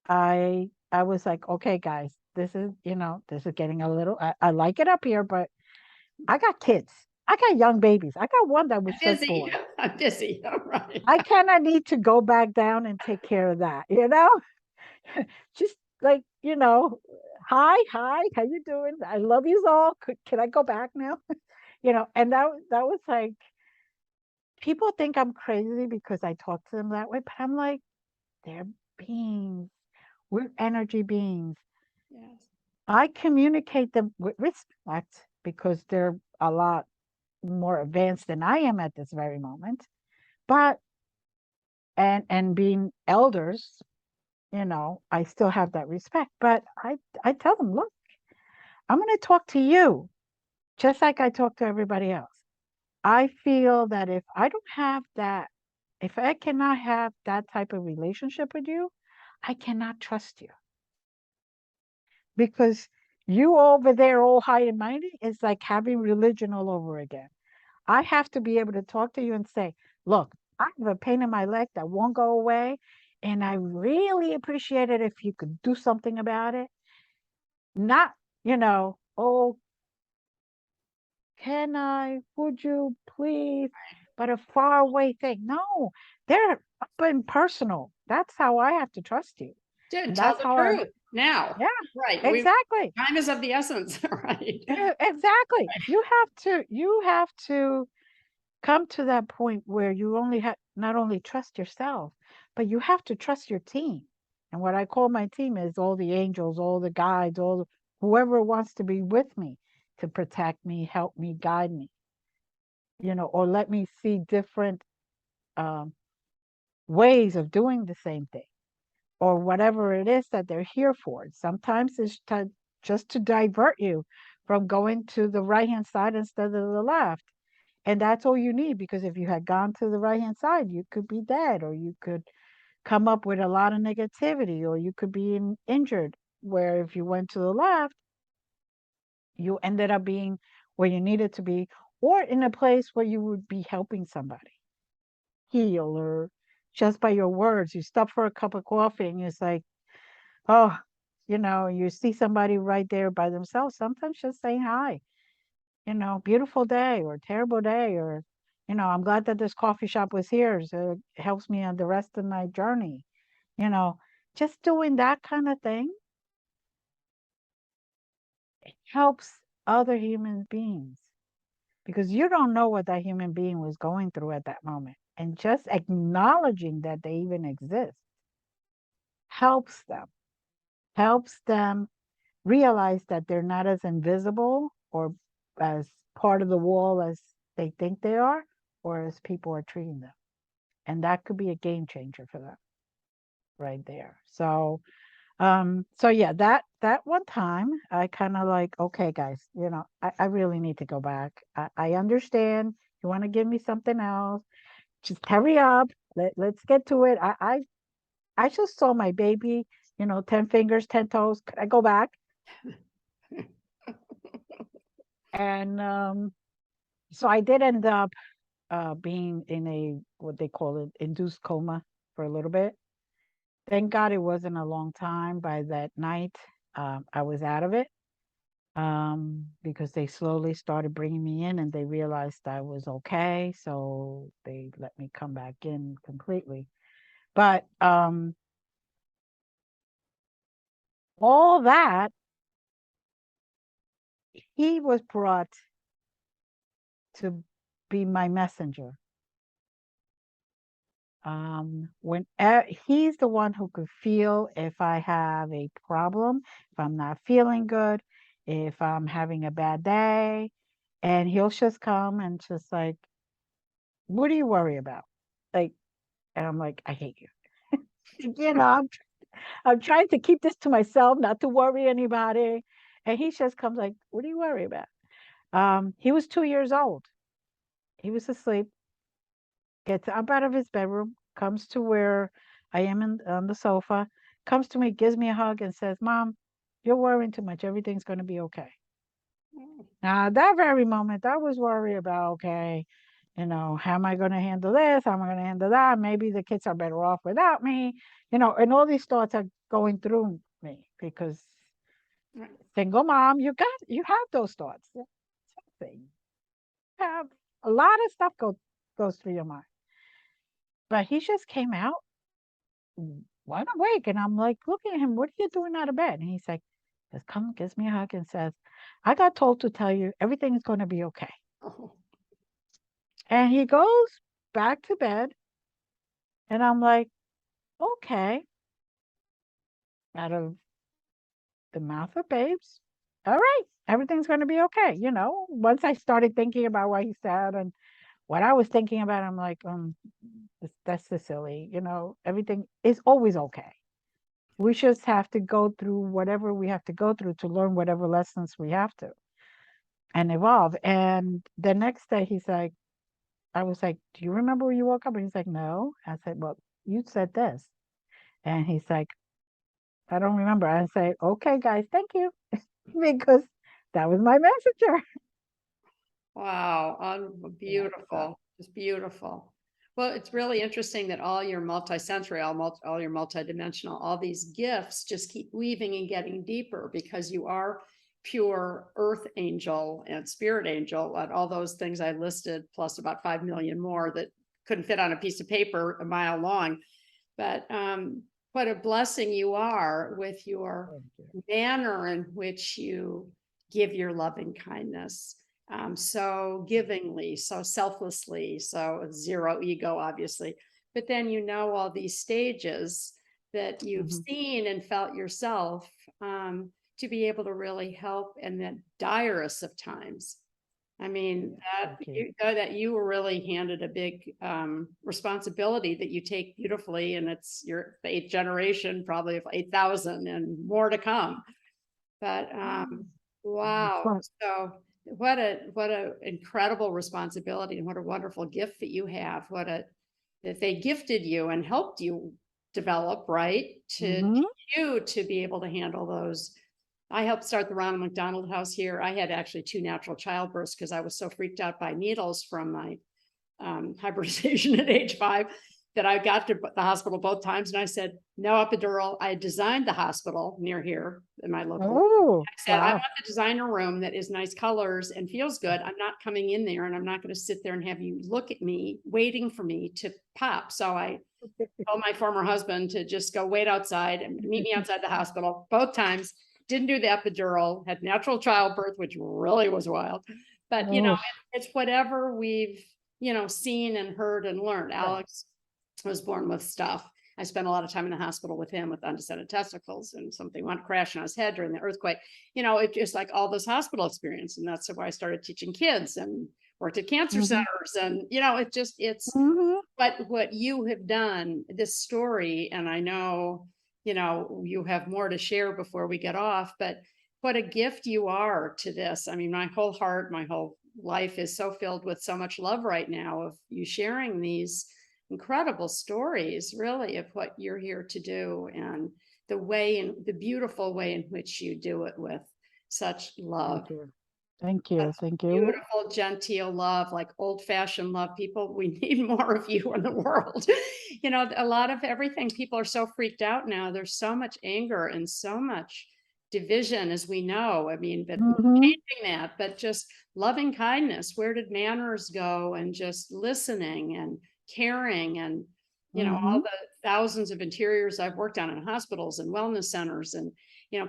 I was like, okay, guys, this is getting a little. I like it up here, but I got kids. I got young babies. I got one that was I'm just dizzy. born. I'm dizzy. All right. I kind of need to go back down and take care of that, you know? Just like, hi, how you doing? I love you all. Can I go back now? And that was like, people think I'm crazy because I talk to them that way, but I'm like, they're beings. We're energy beings. Yes. I communicate them with respect because they're a lot more advanced than I am at this very moment. But and being elders, I still have that respect. But I tell them, look, I'm going to talk to you just like I talk to everybody else. I feel that if I don't have that, if I cannot have that type of relationship with you, I cannot trust you because you over there all high and mighty is like having religion all over again. I have to be able to talk to you and say, look, I have a pain in my leg that won't go away. And I really appreciate it if you could do something about it. Not, oh, can I, would you please? But a far away thing. No, they're up and personal. That's how I have to trust you. Dude, And tell that's the how truth now. yeah, Right. exactly. Time is of the essence. Right. Exactly. You have to come to that point where you only have not only trust yourself, but you have to trust your team. And what I call my team is all the angels, all the guides, whoever wants to be with me to protect me, help me, guide me, or let me see different um, ways of doing the same thing or whatever it is that they're here for. Sometimes it's just to divert you from going to the right hand side instead of the left. And that's all you need because if you had gone to the right hand side, you could be dead or you could come up with a lot of negativity or you could be injured. Where if you went to the left, you ended up being where you needed to be or in a place where you would be helping somebody heal or just by your words. You stop for a cup of coffee and it's like, oh, you see somebody right there by themselves, sometimes just saying hi, beautiful day or terrible day, or, I'm glad that this coffee shop was here. So it helps me on the rest of my journey. You know, just doing that kind of thing helps other human beings because you don't know what that human being was going through at that moment. And just acknowledging that they even exist helps them realize that they're not as invisible or as part of the wall as they think they are or as people are treating them. And that could be a game changer for them right there. So yeah, that one time I kind of like, okay, guys, I really need to go back. I understand you want to give me something else. Just hurry up. Let's get to it. I just saw my baby, 10 fingers, 10 toes. Could I go back? And so I did end up being in a what they call it induced coma for a little bit. Thank God it wasn't a long time. By that night, I was out of it because they slowly started bringing me in and they realized I was okay. So they let me come back in completely. But all that, he was brought to be my messenger. When he's the one who could feel if I have a problem, if I'm not feeling good, if I'm having a bad day, And he'll just come and just like, what do you worry about? Like, and I'm like, I hate you. You know, I'm trying to keep this to myself, not to worry anybody. And he just comes like, what do you worry about? He was 2 years old. He was asleep, gets up out of his bedroom, comes to where I am on the sofa, comes to me, gives me a hug, and says, Mom, you're worrying too much. Everything's going to be okay. Oh, Now, that very moment, I was worried about, okay, how am I going to handle this? How am I going to handle that? Maybe the kids are better off without me, and all these thoughts are going through me because right. single mom, you have those thoughts. Something. Have a lot of stuff goes through your mind. But he just came out wide awake, and I'm like, looking at him, what are you doing out of bed? And he's like, just come, gives me a hug, and says, I got told to tell you everything is going to be okay. Oh, And he goes back to bed, and I'm like, okay, out of the mouth of babes, all right, everything's going to be okay. Once I started thinking about what he said and what I was thinking about, I'm like, that's so silly. Everything is always okay. We just have to go through whatever we have to go through to learn whatever lessons we have to and evolve. And the next day, I was like, do you remember when you woke up? And he's like, no. I said, well, you said this. And he's like, I don't remember. I say, okay, guys, thank you. Because that was my messenger. wow, Yeah. So, beautiful, just beautiful. Well, it's really interesting that all your multisensory, all your multidimensional, all these gifts just keep weaving and getting deeper because you are pure earth angel and spirit angel and all those things I listed, plus about 5 million more that couldn't fit on a piece of paper a mile long. But what a blessing you are with your thank you. manner in which you give your loving kindness so givingly, so selflessly, so zero ego, obviously. But then all these stages that you've Mhm. seen and felt yourself to be able to really help in the direst of times. I mean, Yeah, thank you. that you were really handed a big responsibility that you take beautifully, and it's your the eighth generation, probably of 8,000 and more to come. But That's wow, what. so what a incredible responsibility and what a wonderful gift that you have. That they gifted you and helped you develop, right? To Hmm. you to be able to handle those. I helped start the Ronald McDonald House here. I had actually 2 natural childbirths because I was so freaked out by needles from my hybridization at age 5 that I got to the hospital both times. And I said, no epidural. I designed the hospital near here in my local. Oh, I said, I want wow. to design a room that is nice colors and feels good. I'm not coming in there and I'm not going to sit there and have you look at me waiting for me to pop. So I told my former husband to just go wait outside and meet me outside the hospital both times. Didn't do the epidural, had natural childbirth, which really was wild. But Oh, it's whatever we've seen and heard and learned. right. Alex was born with stuff. I spent a lot of time in the hospital with him with undescended testicles, and something went crashing on his head during the earthquake. It just like all this hospital experience, and that's why I started teaching kids and worked at cancer Hmm. centers, and it's Hmm. what you have done, this story. And I know you have more to share before we get off, but what a gift you are to this. I mean, my whole heart, my whole life is so filled with so much love right now of you sharing these incredible stories, really, of what you're here to do, and the beautiful way in which you do it with such love. Thank you. Thank you. That's Thank you. beautiful, genteel love, like old-fashioned love. People, we need more of you in the world. A lot of everything, people are so freaked out now. There's so much anger and so much division, as we know. I mean, but Hmm. changing that, but just loving kindness. Where did manners go? And just listening and caring and all Hmm. the thousands of interiors I've worked on in hospitals and wellness centers. And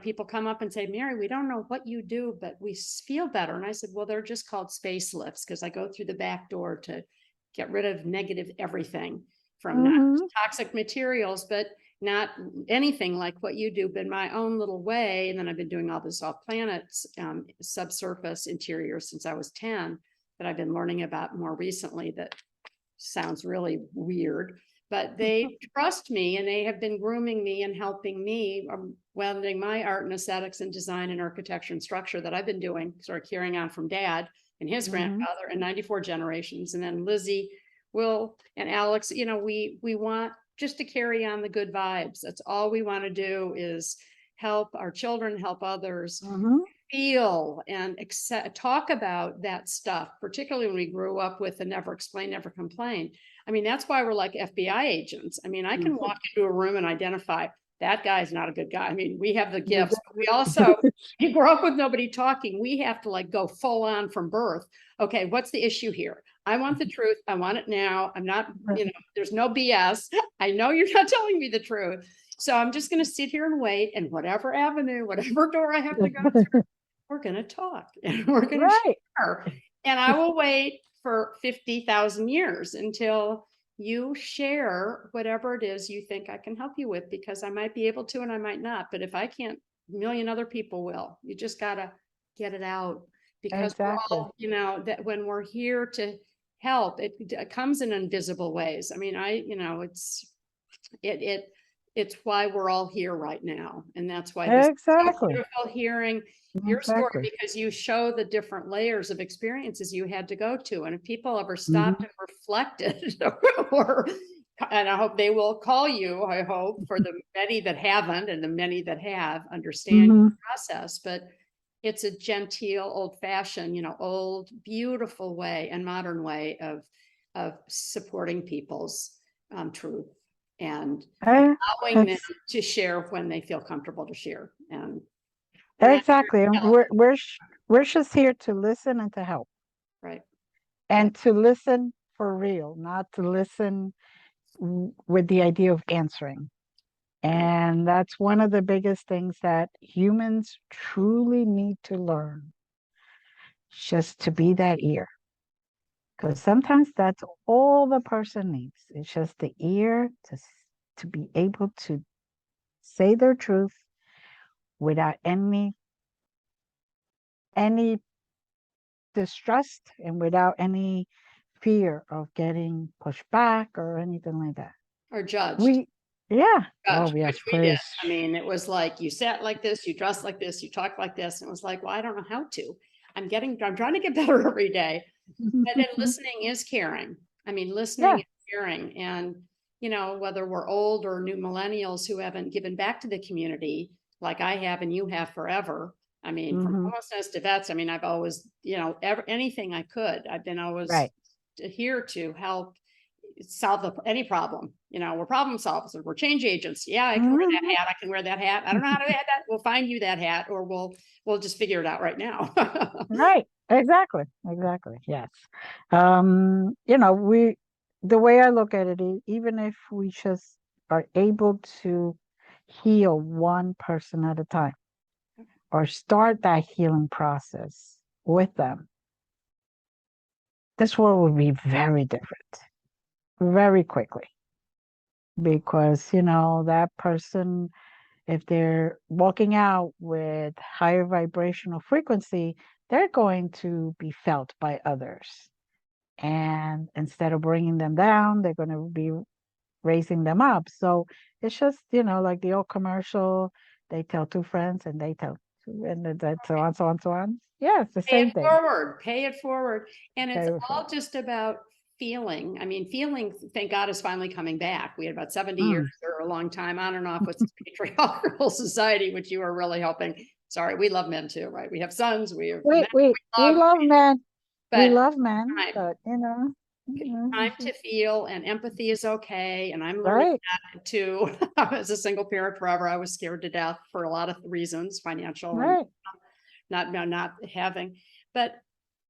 people come up and say, Mary, we don't know what you do, but we feel better. And I said, well, they're just called space lifts because I go through the back door to get rid of negative everything from not Hmm. toxic materials, but not anything like what you do, but in my own little way. And then I've been doing all this off planets, subsurface interior since I was 10, that I've been learning about more recently. That sounds really weird, but they trust me, and they have been grooming me and helping me, welding my art and aesthetics and design and architecture and structure that I've been doing, sort of carrying on from dad and his grandfather and 94 generations. And then Lizzie, Will, and Alex, we want just to carry on the good vibes. That's all we want to do, is help our children, help others feel and talk about that stuff, particularly when we grew up with the never explain, never complain. I mean, that's why we're like FBI agents. I mean, I can walk into a room and identify that guy's not a good guy. I mean, we have the gifts, but we also, you grow up with nobody talking. We have to like go full on from birth. Okay, what's the issue here? I want the truth. I want it now. I'm not, there's no BS. I know you're not telling me the truth. So I'm just going to sit here and wait, and whatever avenue, whatever door I have to go through, we're going to talk, and we're going to share. And I will wait for 50,000 years until you share whatever it is you think I can help you with, because I might be able to and I might not. But if I can't, a million other people will. You just got to get it out, because we're all, that when we're here to help, it comes in invisible ways. I mean, it's why we're all here right now. And that's why this is so beautiful hearing your story, because you show the different layers of experiences you had to go to. And if people ever stopped and reflected, and I hope they will call you, I hope, for the many that haven't and the many that have, understand the process. But it's a genteel, old-fashioned, old, beautiful way and modern way of supporting people's truth, and allowing them to share when they feel comfortable to share. And exactly. And we're just here to listen and to help. Right. And to listen for real, not to listen with the idea of answering. And that's one of the biggest things that humans truly need to learn, just to be that ear. Because sometimes that's all the person needs. It's just the ear to be able to say their truth without any distrust and without any fear of getting pushed back or anything like that. Or judged. Judged, oh yes, we did. I mean, it was like, you sat like this, you dressed like this, you talk like this. And it was like, well, I don't know how to. I'm trying to get better every day. But then listening is caring. I mean, listening is caring. And, whether we're old or new millennials who haven't given back to the community like I have and you have forever. I mean, from homelessness to vets, I mean, I've always, anything I could, I've been always here to help solve any problem. We're problem solvers, we're change agents. Yeah, I can wear that hat. I can wear that hat. I don't know how to add that. We'll find you that hat, or we'll just figure it out right now. Right. Exactly. Yes. The way I look at it is, even if we just are able to heal one person at a time, or start that healing process with them, this world will be very different very quickly. Because, that person, if they're walking out with higher vibrational frequency, they're going to be felt by others. And instead of bringing them down, they're going to be raising them up. So it's just, like the old commercial, they tell two friends and they tell two, and so on, so on, so on. Yeah, it's the same thing. Pay it forward. And it's all just about feeling. I mean, feeling, thank God, is finally coming back. We had about 70 years or a long time on and off with this patriarchal society, which you are really helping. Sorry, we love men too, right? We have sons, we have we love men. But we love men, but time to feel, and empathy is okay. And I'm learning that too. As a single parent forever, I was scared to death for a lot of reasons, financial, and not having. But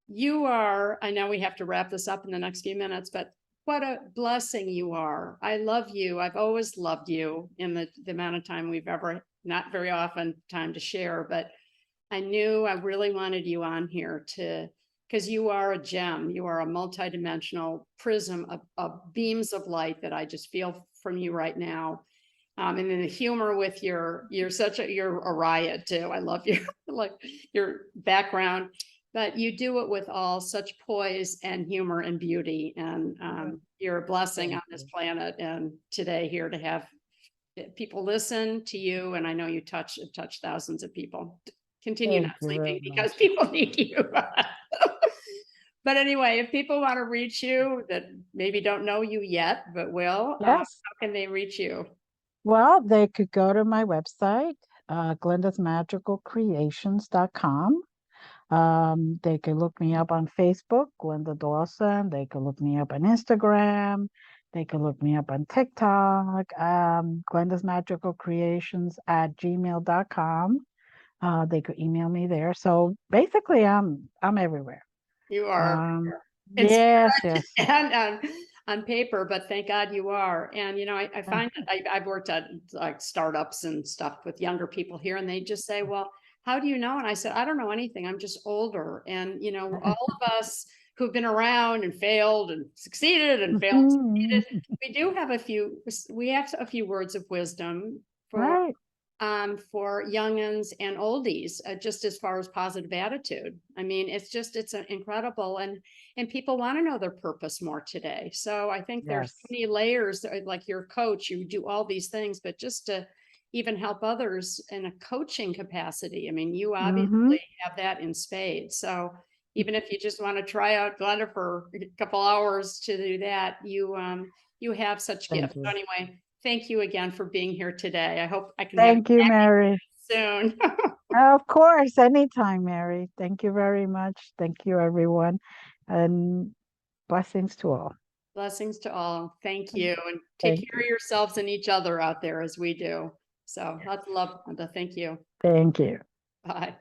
you are, I know we have to wrap this up in the next few minutes, but what a blessing you are. I love you. I've always loved you in the amount of time we've ever, not very often time to share, but I knew I really wanted you on here because you are a gem. You are a multidimensional prism of beams of light that I just feel from you right now. And then the humor with you're a riot too. I love your like your background, but you do it with all such poise and humor and beauty. And you're a blessing on this planet. And today here to have people listen to you. And I know you touch thousands of people. Continue not sleeping because people need you. But anyway, if people want to reach you that maybe don't know you yet, but will, how can they reach you? Well, they could go to my website, glendasmagicalcreations.com. They could look me up on Facebook, Glenda Dawson. They could look me up on Instagram. They could look me up on TikTok, glendasmagicalcreations@gmail.com. They could email me there. So basically, I'm everywhere. You are. Yes, And on paper, but thank God you are. And I find that I've worked at like startups and stuff with younger people here, and they just say, "Well, how do you know?" And I said, "I don't know anything. I'm just older." And all of us who've been around and failed and succeeded and failed and succeeded, we have a few words of wisdom right. for youngins and oldies, just as far as positive attitude. I mean, it's incredible, and people want to know their purpose more today. So I think there's so many layers. Like your coach, you do all these things, but just to even help others in a coaching capacity. I mean, you obviously have that in spades. So even if you just want to try out Glenda for a couple hours to do that, you have such gifts. So anyway, thank you again for being here today. I hope I can Thank you, Mary. soon. Of course, anytime, Mary. Thank you very much. Thank you, everyone. And blessings to all. Blessings to all. Thank you. And take care of yourselves and each other out there as we do. So lots of love, Glenda. Thank you. Thank you. Bye.